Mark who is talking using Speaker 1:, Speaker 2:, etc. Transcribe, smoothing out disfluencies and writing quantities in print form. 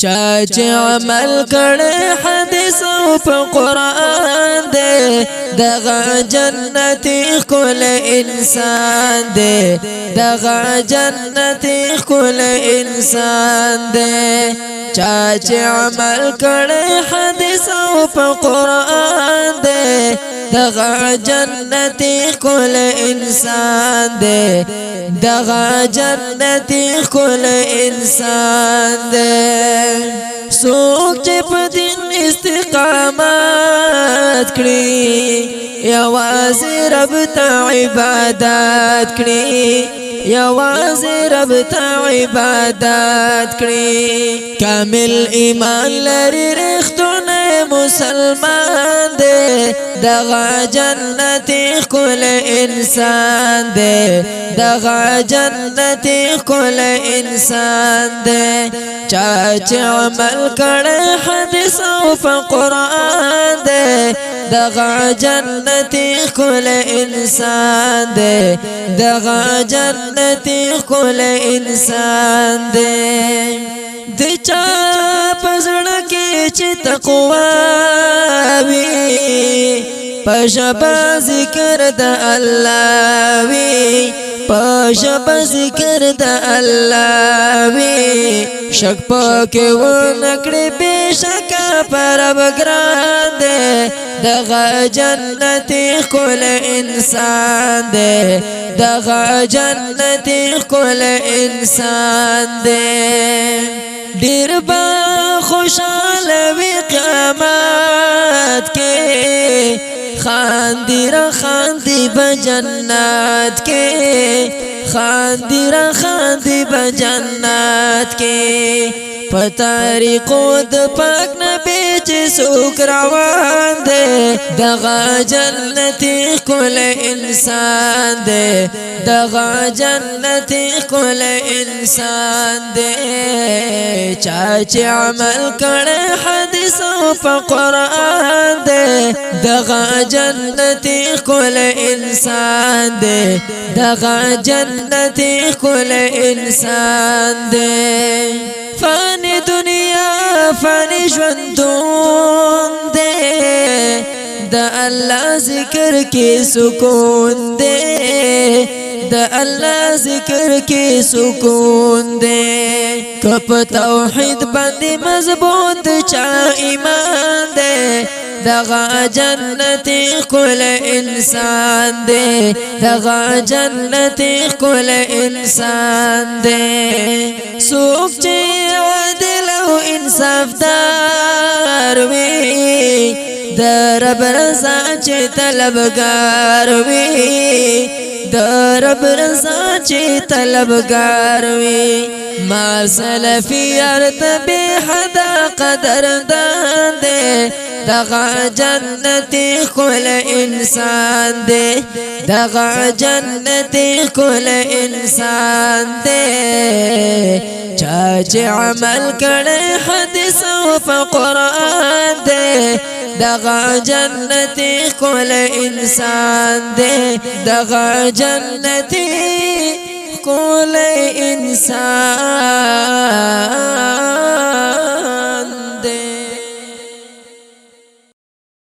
Speaker 1: چاچ عمل کړي حدیث او په قران دې دغه جنتی کول انسان دې دغه جنتی کول انسان دې چاچ عمل کړي حدیث او په قران دې دغه جنتی کول انسان دې دغه جنتی کول انسان دې سوک چې په دین استقامت کړي یوازې رب ته عبادت کړي یوازې رب ته عبادت کړي کامل ایمان لري رښتونه مسلمان دی دغه جنتی کول انسان دی دغه جنتی کول انسان دی چاچ عمل کړي حدیث او په قران دی دغه جنتی کول انسان دی دغه جنتی کول انسان دی د چا پزړه کې چې تقوا وي پښبا ذکر د الله وي پښبا ذکر د الله وي شک پکې ونکړي بشک پر بګران دې دغه جنتی کول انسان دې دغه جنتی کول انسان دې ډیر با خوشاله وی قیامت کې خاندی را خاندی بجنت کې خاندی را خاندی بجنت کې پتاریقو د پاک نبی چې څوک روان دی دغه جنتی کول انسان دی دغه جنتی کول انسان دی چا چې عمل کړي حدیث او په قران دی دغه جنتی کول انسان دی دغه جنتی کول انسان دی فانی دنیا فانی ژوندون دے د الله ذکر کې سکون دے د الله ذکر کې سکون دے کپ توحید باندې مضبوط چا ایمان دے دغه جنتی کول انسان دے دغه جنتی کول انسان دے سوک چې عادل او انصاف دار وي د رب رضا چې طلبګار وي د رب رضا چې طلبګار وي ما سلفي ارتبه حدا قدر دان دے دغه جنتی کول انسان دے دغه جنتی کول انسان دے چا چې عمل کړي حدیث او په قران دے دغه جنتی کول انسان دے دغه جنتی کول انسان